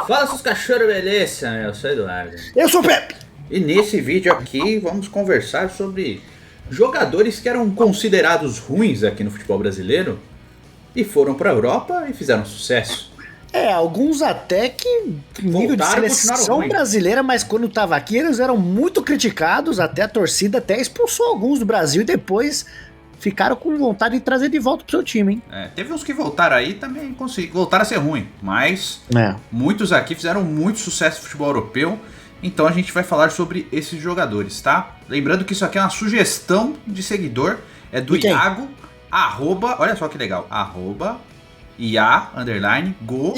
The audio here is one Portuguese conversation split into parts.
Fala, seus cachorros, beleza? Eu sou o Eduardo. Eu sou o Pepe. E nesse vídeo aqui vamos conversar sobre jogadores que eram considerados ruins aqui no futebol brasileiro e foram pra Europa e fizeram sucesso. Alguns até que nível de Voltaram e seleção continuaram ruim. brasileira, mas quando tava aqui eles eram muito criticados, até a torcida até expulsou alguns do Brasil e depois ficaram com vontade de trazer de volta pro seu time, hein? Teve uns que voltaram aí também voltaram a ser ruim, mas muitos aqui fizeram muito sucesso no futebol europeu. Então a gente vai falar sobre esses jogadores, tá? Lembrando que isso aqui é uma sugestão de seguidor, é do Iago, olha só que legal, @ia_go.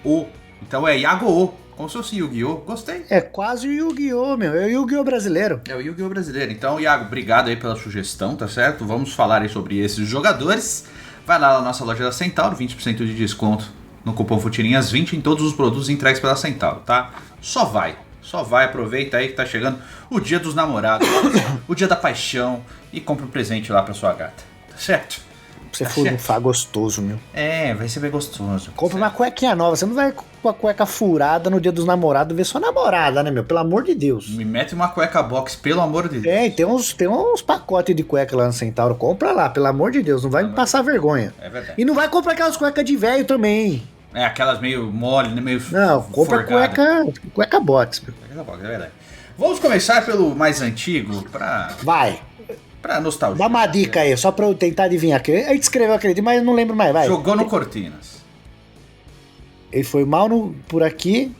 O. Então é Iago O, como se fosse Yu-Gi-Oh! Gostei. É quase o Yu-Gi-Oh, meu. É o Yu-Gi-Oh brasileiro. É o Yu-Gi-Oh! Brasileiro. Então, Iago, obrigado aí pela sugestão, tá certo? Vamos falar aí sobre esses jogadores. Vai lá na nossa loja da Centauro, 20% de desconto no cupom FUTIRINHAS20 em todos os produtos entregues pela Centauro, tá? Só vai, aproveita aí que tá chegando o dia dos namorados, o dia da paixão e compra um presente lá pra sua gata, tá certo? Você furunfar gostoso, meu. Vai ser bem gostoso. Compra uma cuequinha nova, você não vai com a cueca furada no dia dos namorados ver sua namorada, né, meu? Pelo amor de Deus. Me mete uma cueca box, pelo amor de Deus. Tem uns pacotes de cueca lá no Centauro, compra lá, pelo amor de Deus, não vai me passar vergonha. É verdade. E não vai comprar aquelas cuecas de velho também. Aquelas meio mole, né? Meio não, compra cueca box. Cueca box, é verdade. Vamos começar pelo mais antigo Vai. Pra nostalgia. Dá uma dica aí, só pra eu tentar adivinhar. A gente escreveu aquele dia, mas eu não lembro mais, vai. Jogou no Cortinas. Ele foi mal por aqui.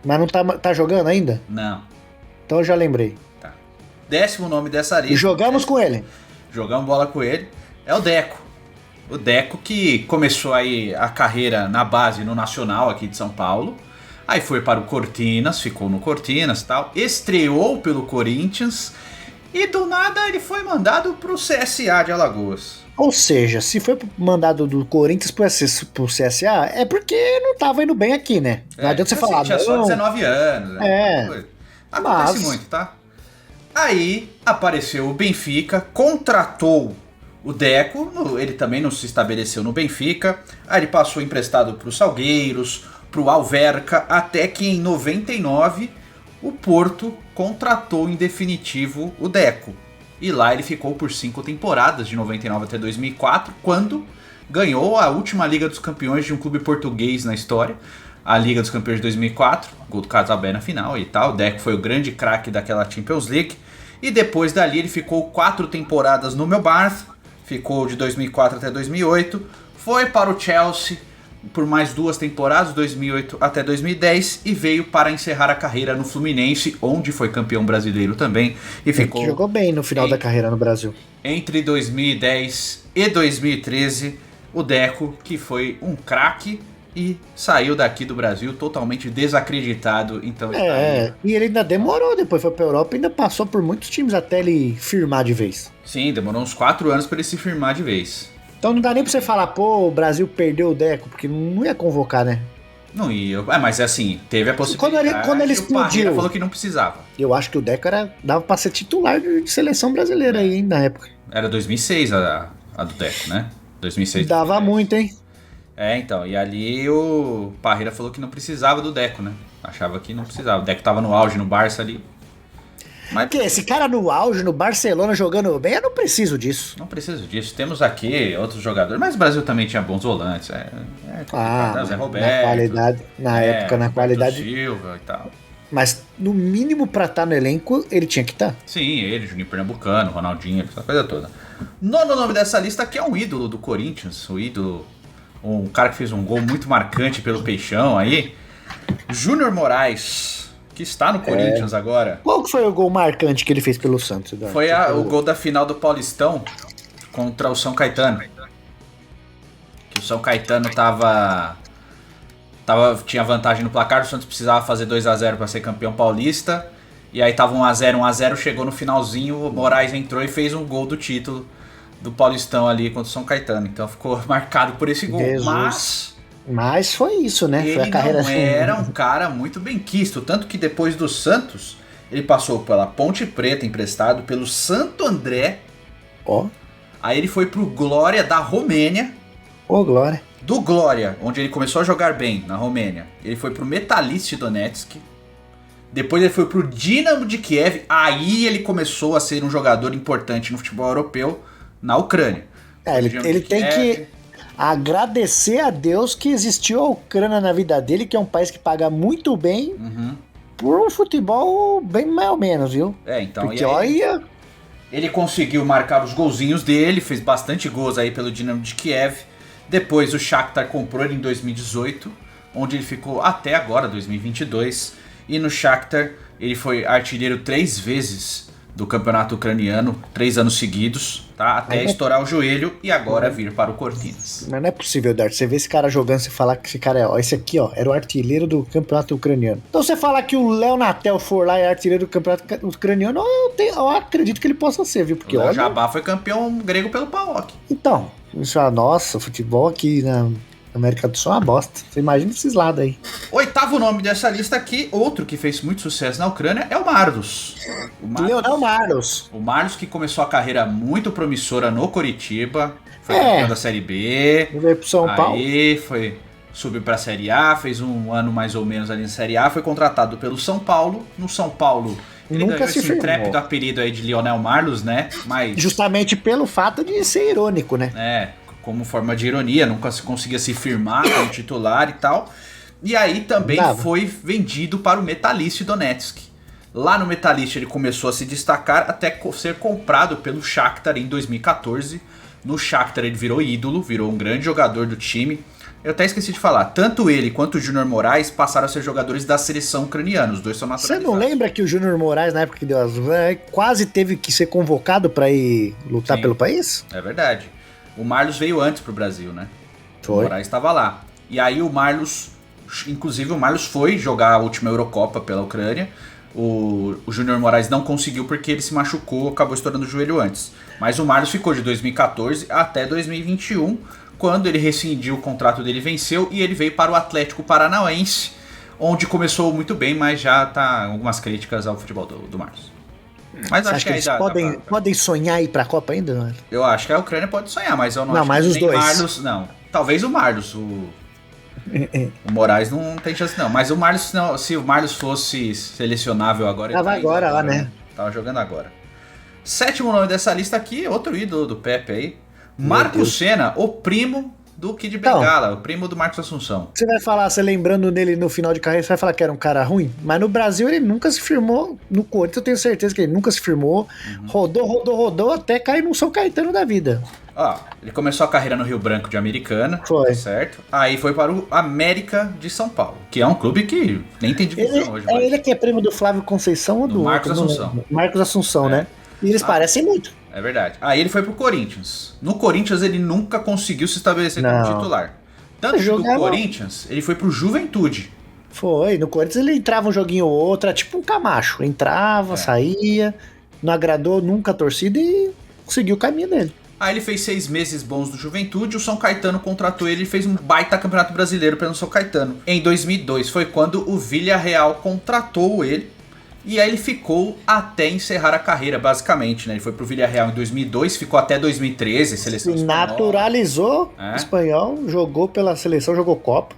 Mas não tá jogando ainda? Não. Então eu já lembrei. Tá. 10º nome dessa lista. E jogamos com ele. Jogamos bola com ele. É o Deco. O Deco que começou aí a carreira na base no Nacional aqui de São Paulo. Aí foi para o Cortinas, ficou no Cortinas e tal. Estreou pelo Corinthians. E do nada ele foi mandado pro CSA de Alagoas. Ou seja, se foi mandado do Corinthians pro CSA, é porque não tava indo bem aqui, né? Não adianta você falar. Tinha só 19 anos. Né? Acontece muito, tá? Aí apareceu o Benfica, contratou o Deco, ele também não se estabeleceu no Benfica. Aí ele passou emprestado pro Salgueiros, pro Alverca, até que em 99 o Porto contratou em definitivo o Deco. E lá ele ficou por 5 temporadas, de 99 até 2004, quando ganhou a última Liga dos Campeões de um clube português na história, a Liga dos Campeões de 2004, gol do Casabé na final e tal. O Deco foi o grande craque daquela Champions League. E depois dali ele ficou 4 temporadas no Melbourne, ficou de 2004 até 2008, foi para o Chelsea por mais 2 temporadas, 2008 até 2010, e veio para encerrar a carreira no Fluminense, onde foi campeão brasileiro também. E ficou. Jogou bem no final da carreira no Brasil. Entre 2010 e 2013, o Deco, que foi um craque e saiu daqui do Brasil totalmente desacreditado. Então, e ele ainda demorou, depois foi pra Europa e ainda passou por muitos times até ele firmar de vez. Sim, demorou uns 4 anos para ele se firmar de vez. Então não dá nem pra você falar, o Brasil perdeu o Deco, porque não ia convocar, né? Não ia. Mas assim, teve a possibilidade. Quando ele explodiu. Ele falou que não precisava. Eu acho que o Deco dava pra ser titular de seleção brasileira aí, na época. Era 2006 a do Deco, né? 2006. Dava muito, hein? Então. E ali o Parreira falou que não precisava do Deco, né? Achava que não precisava. O Deco tava no auge no Barça ali. Mas que esse cara no auge, no Barcelona, jogando bem, eu não preciso disso. Não preciso disso. Temos aqui outros jogadores, mas o Brasil também tinha bons volantes. Zé Roberto. Na época, na qualidade. Silva e tal. Mas no mínimo pra estar no elenco, ele tinha que estar. Sim, ele, Juninho Pernambucano, Ronaldinho, essa coisa toda. Nono nome dessa lista aqui é um ídolo do Corinthians, um cara que fez um gol muito marcante pelo Peixão aí, Júnior Moraes. Que está no Corinthians agora. Qual que foi o gol marcante que ele fez pelo Santos? Eduardo? Foi o gol da final do Paulistão contra o São Caetano. Que o São Caetano tinha vantagem no placar, o Santos precisava fazer 2-0 para ser campeão paulista. E aí tava 1-0, chegou no finalzinho, o Moraes entrou e fez um gol do título do Paulistão ali contra o São Caetano. Então ficou marcado por esse gol. Mas foi isso, né? Ele foi a carreira não era um cara muito bem quisto, tanto que depois do Santos, ele passou pela Ponte Preta emprestado, pelo Santo André. Aí ele foi pro Glória da Romênia, Ô, glória. Do Glória, onde ele começou a jogar bem, na Romênia, ele foi pro Metalist Donetsk. Depois ele foi pro Dinamo de Kiev. Aí ele começou a ser um jogador importante no futebol europeu na Ucrânia. Ele tem que agradecer a Deus que existiu a Ucrânia na vida dele, que é um país que paga muito bem por um futebol bem mais ou menos, viu? Então... Porque olha... Ele conseguiu marcar os golzinhos dele, fez bastante gols aí pelo Dinamo de Kiev. Depois o Shakhtar comprou ele em 2018, onde ele ficou até agora, 2022. E no Shakhtar ele foi artilheiro 3 vezes do campeonato ucraniano, 3 anos seguidos, tá? Até estourar o joelho e agora vir para o Cortinas. Mas não é possível, Dart. Você vê esse cara jogando, você falar que esse cara esse aqui, era o artilheiro do campeonato ucraniano. Então você falar que o Léo Natel for lá e é artilheiro do campeonato ucraniano, eu acredito que ele possa ser, viu? Porque o Léo Jabá foi campeão grego pelo PAOK. Então, nossa, o futebol aqui na América do Sul é uma bosta. Você imagina esses lados aí. 8º nome dessa lista aqui, outro que fez muito sucesso na Ucrânia, é o Marlos. Leonel Marlos. O Marlos que começou a carreira muito promissora no Coritiba, foi campeão da Série B. Veio pro São Paulo. Aí subiu pra Série A, fez um ano mais ou menos ali na Série A, foi contratado pelo São Paulo. No São Paulo, ele nunca ganhou se esse firmou. intrépido apelido aí de Lionel Marlos, né? Mas, justamente pelo fato de ser irônico, né? Como forma de ironia, nunca conseguia se firmar como titular e tal. E aí também foi vendido para o Metalist Donetsk. Lá no Metalist ele começou a se destacar até ser comprado pelo Shakhtar em 2014. No Shakhtar ele virou ídolo, virou um grande jogador do time. Eu até esqueci de falar, tanto ele quanto o Júnior Moraes passaram a ser jogadores da seleção ucraniana, os dois são naturalizados. Você não lembra que o Júnior Moraes, na época que deu as quase teve que ser convocado para ir lutar pelo país? É verdade. O Marlos veio antes pro Brasil, né? Foi. O Moraes estava lá. E aí o Marlos, inclusive o Marlos foi jogar a última Eurocopa pela Ucrânia. O Júnior Moraes não conseguiu porque ele se machucou, acabou estourando o joelho antes. Mas o Marlos ficou de 2014 até 2021, quando ele rescindiu o contrato dele, venceu e ele veio para o Atlético Paranaense, onde começou muito bem, mas já tá algumas críticas ao futebol do Marlos. Mas acho que eles podem sonhar ir pra Copa ainda, não é? Eu acho que a Ucrânia pode sonhar, mas eu não acho mas que os dois. Marlos, não. Talvez o Marlos, o Moraes não tem chance não, mas o Marlos, não, se o Marlos fosse selecionável agora... Tava agora lá, né? Tava jogando agora. 7º nome dessa lista aqui, outro ídolo do Pepe aí, Marcos Senna, o primo do Kid Bengala, o primo do Marcos Assunção. Você vai falar, você lembrando nele no final de carreira, você vai falar que era um cara ruim, mas no Brasil ele nunca se firmou, no Corinthians eu tenho certeza que ele nunca se firmou, rodou até cair no São Caetano da vida. Ele começou a carreira no Rio Branco de Americana, certo? Aí foi para o América de São Paulo, que é um clube que nem tem divisão hoje. Ele que é primo do Flávio Conceição ou do Marcos Assunção. Marcos Assunção, né? E eles parecem muito. É verdade. Aí ele foi pro Corinthians. No Corinthians ele nunca conseguiu se estabelecer como titular. Tanto que no Corinthians ele foi pro Juventude. Foi, no Corinthians ele entrava um joguinho ou outro, tipo um Camacho. Entrava, saía, não agradou nunca a torcida e seguiu o caminho dele. Aí ele fez 6 meses bons do Juventude, o São Caetano contratou ele e fez um baita campeonato brasileiro pelo São Caetano. Em 2002 foi quando o Villarreal contratou ele. E aí ele ficou até encerrar a carreira, basicamente, né? Ele foi pro Villarreal em 2002, ficou até 2013, seleção espanhola. Naturalizou espanhol, jogou pela seleção, jogou Copa.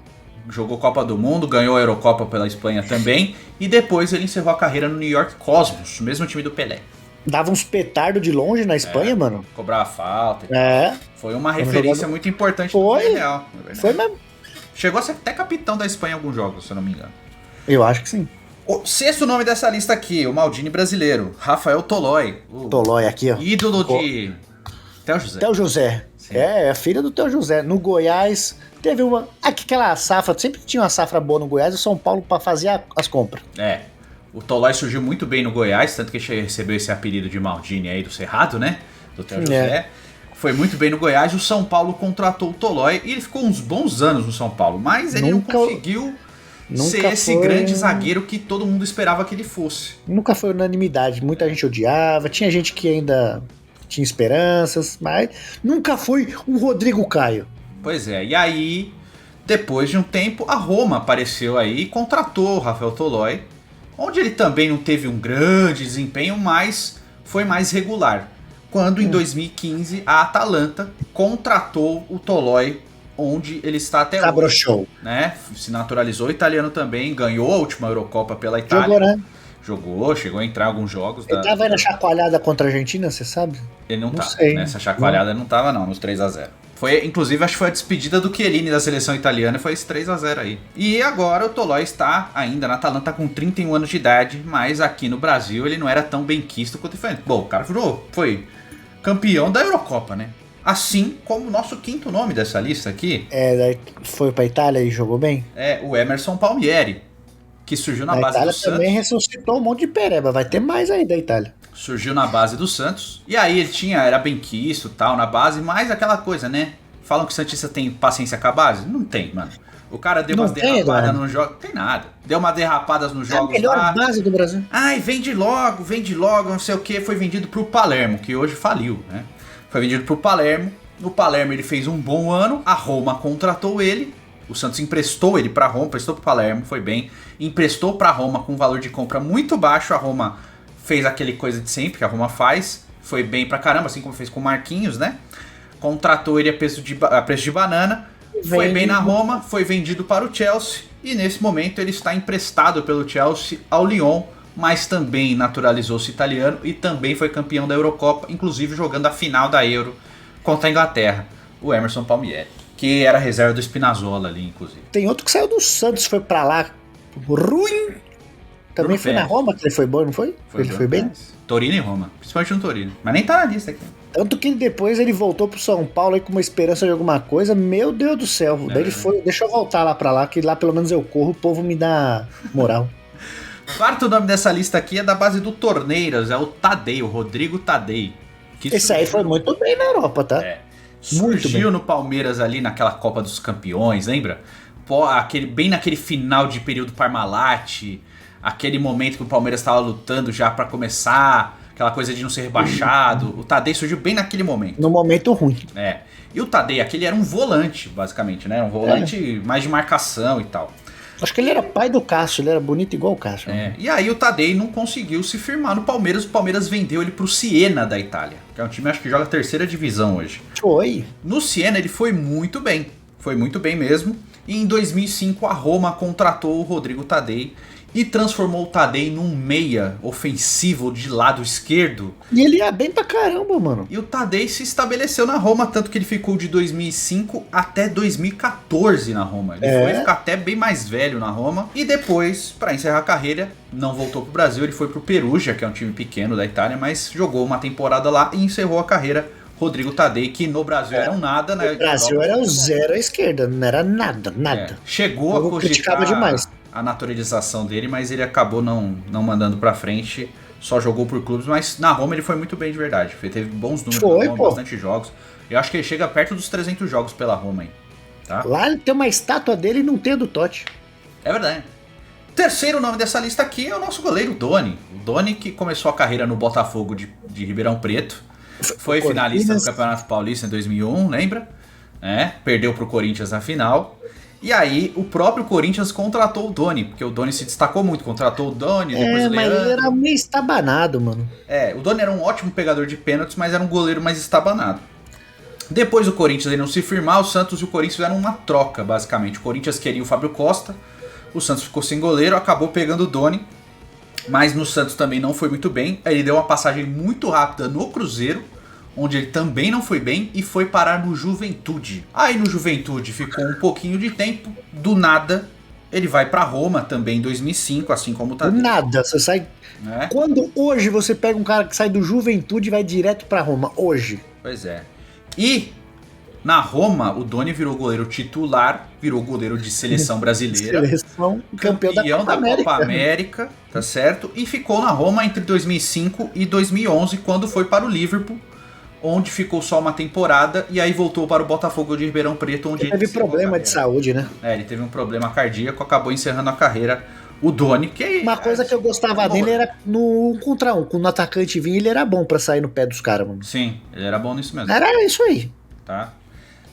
Jogou Copa do Mundo, ganhou a Eurocopa pela Espanha também. E depois ele encerrou a carreira no New York Cosmos, o mesmo time do Pelé. Dava uns petardos de longe na Espanha, mano. Cobrava falta e tal. Foi uma referência muito importante do Villarreal. Foi mesmo. Chegou a ser até capitão da Espanha em alguns jogos, se eu não me engano. Eu acho que sim. O 6º nome dessa lista aqui, o Maldini brasileiro, Rafael Tolói. Tolói aqui, ó. Ídolo de Theo José. Theo José. É filho do Theo José. No Goiás, teve aquela safra, sempre tinha uma safra boa no Goiás e o São Paulo para fazer as compras. O Tolói surgiu muito bem no Goiás, tanto que recebeu esse apelido de Maldini aí do Cerrado, né? Do Theo José. Foi muito bem no Goiás, o São Paulo contratou o Tolói e ele ficou uns bons anos no São Paulo, mas ele não conseguiu... ser esse grande zagueiro que todo mundo esperava que ele fosse. Nunca foi unanimidade, muita gente odiava, tinha gente que ainda tinha esperanças, mas nunca foi um Rodrigo Caio. Pois é, e aí, depois de um tempo, a Roma apareceu aí e contratou o Rafael Tolói, onde ele também não teve um grande desempenho, mas foi mais regular. Quando em 2015 a Atalanta contratou o Tolói onde ele está até Cabro hoje. show. Né? Se naturalizou italiano também, ganhou a última Eurocopa pela Itália. Jogou, né? Jogou, chegou a entrar em alguns jogos. Ele tava aí na chacoalhada contra a Argentina, você sabe? Ele não tava. sei. Nessa chacoalhada não tava, não, nos 3-0. Foi, inclusive, acho que foi a despedida do Chiellini da seleção italiana, foi esse 3-0 aí. E agora o Tolói está ainda na Atalanta com 31 anos de idade, mas aqui no Brasil ele não era tão bem quisto quanto ele foi. Bom, o cara foi campeão da Eurocopa, né? Assim como o nosso quinto nome dessa lista aqui. Daí foi pra Itália e jogou bem? É o Emerson Palmieri, que surgiu na base do Santos. A Itália também ressuscitou um monte de pereba, vai ter mais aí da Itália. Surgiu na base do Santos. E aí ele era bem quisto, tal, na base, mas aquela coisa, né? Falam que o Santista tem paciência com a base? Não tem, mano. O cara deu umas derrapadas nos jogos. Não tem nada. Deu umas derrapadas nos jogos. É a melhor base do Brasil. Ai, vende logo, não sei o que. Foi vendido pro Palermo, que hoje faliu, né? Foi vendido pro Palermo. No Palermo ele fez um bom ano. A Roma contratou ele. O Santos emprestou ele pra Roma, emprestou pro Palermo, foi bem. Emprestou pra Roma com um valor de compra muito baixo. A Roma fez aquele coisa de sempre que a Roma faz. Foi bem pra caramba, assim como fez com o Marquinhos, né? Contratou ele a preço de banana. Foi bem na Roma, foi vendido para o Chelsea. E nesse momento ele está emprestado pelo Chelsea ao Lyon. Mas também naturalizou-se italiano e também foi campeão da Eurocopa. Inclusive jogando a final da Euro contra a Inglaterra. O Emerson Palmieri, que era reserva do Spinazzola ali, inclusive. Tem outro que saiu do Santos, foi pra lá. Ruim. Também Bruno foi Pérez. na Roma que ele foi bom, não foi? Ele foi bem? Torino e Roma, principalmente no Torino. Mas nem tá na lista aqui. Tanto que depois ele voltou pro São Paulo aí com uma esperança de alguma coisa. Meu Deus do céu. Daí ele foi, deixa eu voltar lá pra lá, que lá pelo menos eu corro, o povo me dá moral. Quarto nome dessa lista aqui é da base do Torneiras, é o Tadei, o Rodrigo Tadei. Esse aí foi muito bem na Europa, tá? Surgiu no Palmeiras ali naquela Copa dos Campeões, lembra? Bem naquele final de período Parmalat, aquele momento que o Palmeiras estava lutando já pra começar, aquela coisa de não ser rebaixado. O Tadei surgiu bem naquele momento. No momento ruim. E o Tadei, aquele era um volante, basicamente, né? Um volante mais de marcação e tal. Acho que ele era pai do Cássio, ele era bonito igual o Cássio. E aí o Tadei não conseguiu se firmar no Palmeiras. O Palmeiras vendeu ele pro Siena da Itália, que é um time acho que joga a terceira divisão hoje. Foi. No Siena ele foi muito bem mesmo. E em 2005 a Roma contratou o Rodrigo Tadei e transformou o Tadei num meia ofensivo de lado esquerdo. E ele ia bem pra caramba, mano. E o Tadei se estabeleceu na Roma, tanto que ele ficou de 2005 até 2014 na Roma. Ele foi ficar até bem mais velho na Roma. E depois, pra encerrar a carreira, não voltou pro Brasil, ele foi pro Perugia, que é um time pequeno da Itália, mas jogou uma temporada lá e encerrou a carreira. Rodrigo Tadei, que no Brasil era um nada, né? No Brasil era o zero à esquerda, não era nada. Chegou a cogitar a naturalização dele, mas ele acabou não mandando pra frente, só jogou por clubes, mas na Roma ele foi muito bem de verdade, ele teve bons números na Roma, bastante jogos. Eu acho que ele chega perto dos 300 jogos pela Roma aí, tá? Lá ele tem uma estátua dele e não tem a do Totti. É verdade. Terceiro nome dessa lista aqui é o nosso goleiro Doni. O Doni que começou a carreira no Botafogo de Ribeirão Preto. Foi finalista do Campeonato Paulista em 2001, lembra? Perdeu pro Corinthians na final. E aí o próprio Corinthians contratou o Doni, porque o Doni se destacou muito. Contratou o Doni, depois o Leandro. Mas ele era meio estabanado, mano. O Doni era um ótimo pegador de pênaltis, mas era um goleiro mais estabanado. Depois o Corinthians ele não se firmar, o Santos e o Corinthians fizeram uma troca, basicamente. O Corinthians queria o Fábio Costa, o Santos ficou sem goleiro, acabou pegando o Doni. Mas no Santos também não foi muito bem. Ele deu uma passagem muito rápida no Cruzeiro, onde ele também não foi bem, e foi parar no Juventude. Aí no Juventude ficou um pouquinho de tempo, do nada ele vai pra Roma também em 2005, assim como o Tadei. Do nada, você sai... Quando hoje você pega um cara que sai do Juventude e vai direto pra Roma? Hoje. Pois é. E na Roma, o Doni virou goleiro titular, virou goleiro de seleção brasileira. Seleção, campeão da Copa América, tá certo? E ficou na Roma entre 2005 e 2011, quando foi para o Liverpool, onde ficou só uma temporada, e aí voltou para o Botafogo de Ribeirão Preto, onde ele teve problema de saúde, né? Ele teve um problema cardíaco, acabou encerrando a carreira. O Doni, que... Uma coisa que eu gostava dele era no 1 contra 1. Quando o atacante vinha, ele era bom pra sair no pé dos caras, mano. Sim, ele era bom nisso mesmo. Era isso aí. Tá.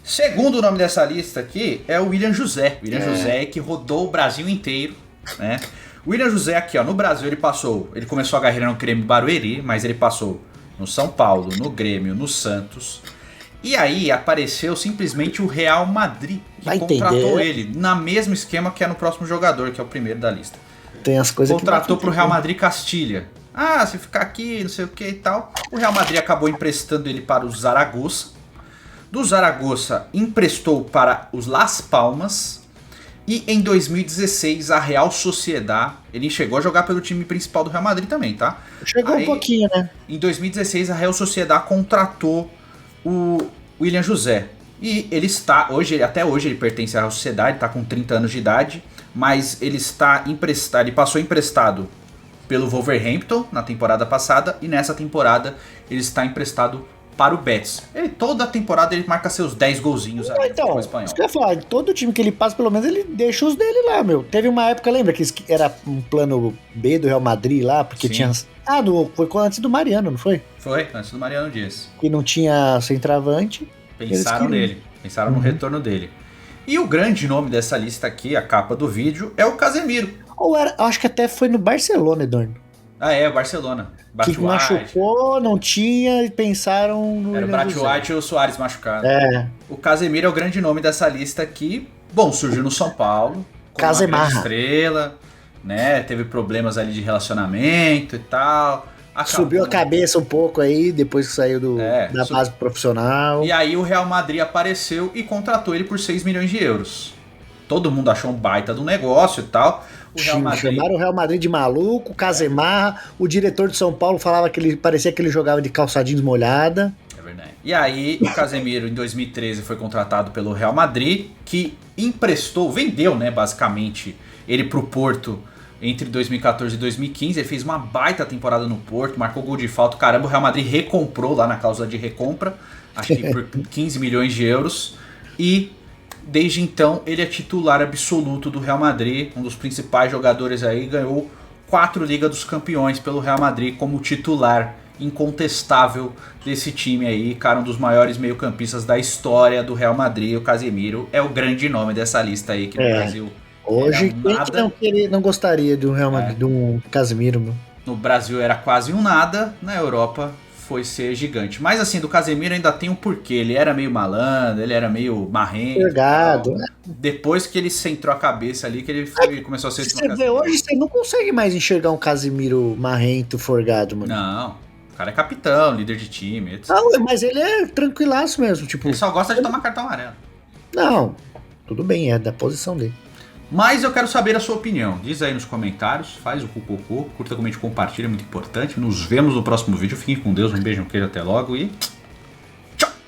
Segundo nome dessa lista aqui é o William José. William José que rodou o Brasil inteiro, né? O William José aqui, ó, no Brasil ele começou a carreira no Grêmio Barueri, mas ele passou no São Paulo, no Grêmio, no Santos. E aí apareceu simplesmente o Real Madrid, que Vai contratou entender. ele, na mesmo esquema que é no próximo jogador, que é o primeiro da lista. Tem as coisas Contratou que pro Real Madrid Castilha. Ah, se ficar aqui, não sei o que e tal. O Real Madrid acabou emprestando ele para o Zaragoza. Do Zaragoza emprestou para os Las Palmas. E em 2016 a Real Sociedad, ele chegou a jogar pelo time principal do Real Madrid também, tá? chegou um pouquinho, né? Em 2016 a Real Sociedad contratou o William José. E ele está, até hoje ele pertence à Real Sociedad, ele está com 30 anos de idade, mas ele está emprestado, ele passou emprestado pelo Wolverhampton na temporada passada e nessa temporada ele está emprestado para o Betis. Ele toda a temporada ele marca seus 10 golzinhos ali no futebol espanhol. Isso que eu ia falar, todo time que ele passa, pelo menos ele deixa os dele lá, meu. Teve uma época, lembra, que era um plano B do Real Madrid lá, porque Sim. tinha... foi antes do Mariano, não foi? Foi, antes do Mariano Dias. Que não tinha centroavante. Pensaram nele, pensaram no retorno dele. E o grande nome dessa lista aqui, a capa do vídeo, é o Casemiro. Ou era, acho que até foi no Barcelona, Edorno. Ah, é, o Barcelona. Que machucou, não tinha, e pensaram no... Era o Batshuayi e o Soares machucado. É. O Casemiro é o grande nome dessa lista aqui. Bom, surgiu no São Paulo. Como uma grande estrela, né? Teve problemas ali de relacionamento e tal. Subiu a cabeça um pouco aí, depois que saiu da base profissional. E aí o Real Madrid apareceu e contratou ele por 6 milhões de euros. Todo mundo achou um baita do negócio e tal. O Real Madrid... Chamaram o Real Madrid de maluco, o Casemar, o diretor de São Paulo falava que ele parecia que ele jogava de calça jeans molhada. É verdade. E aí o Casemiro em 2013 foi contratado pelo Real Madrid, que vendeu, né, basicamente, ele pro Porto entre 2014 e 2015. Ele fez uma baita temporada no Porto, marcou gol de falta, caramba, o Real Madrid recomprou lá na cláusula de recompra, acho que por 15 milhões de euros, e desde então ele é titular absoluto do Real Madrid, um dos principais jogadores aí, ganhou 4 Liga dos Campeões pelo Real Madrid como titular incontestável desse time aí, cara, um dos maiores meio-campistas da história do Real Madrid. O Casemiro é o grande nome dessa lista aí que no Brasil hoje quem não gostaria de um Real Madrid, de um Casemiro, meu? No Brasil era quase um nada, na Europa foi ser gigante. Mas assim, do Casemiro ainda tem um porquê. Ele era meio malandro, ele era meio marrento. Pegado. Depois que ele centrou a cabeça ali, que ele começou a ser... Você vê, hoje você não consegue mais enxergar um Casemiro marrento, forgado, mano. Não, o cara é capitão, líder de time, etc. Não, mas ele é tranquilaço mesmo, tipo... Ele só gosta de tomar cartão amarelo. Não, tudo bem, é da posição dele. Mas eu quero saber a sua opinião. Diz aí nos comentários, faz o cucocô, curta, comente, compartilha, é muito importante. Nos vemos no próximo vídeo. Fiquem com Deus, um beijo, um queijo, até logo e...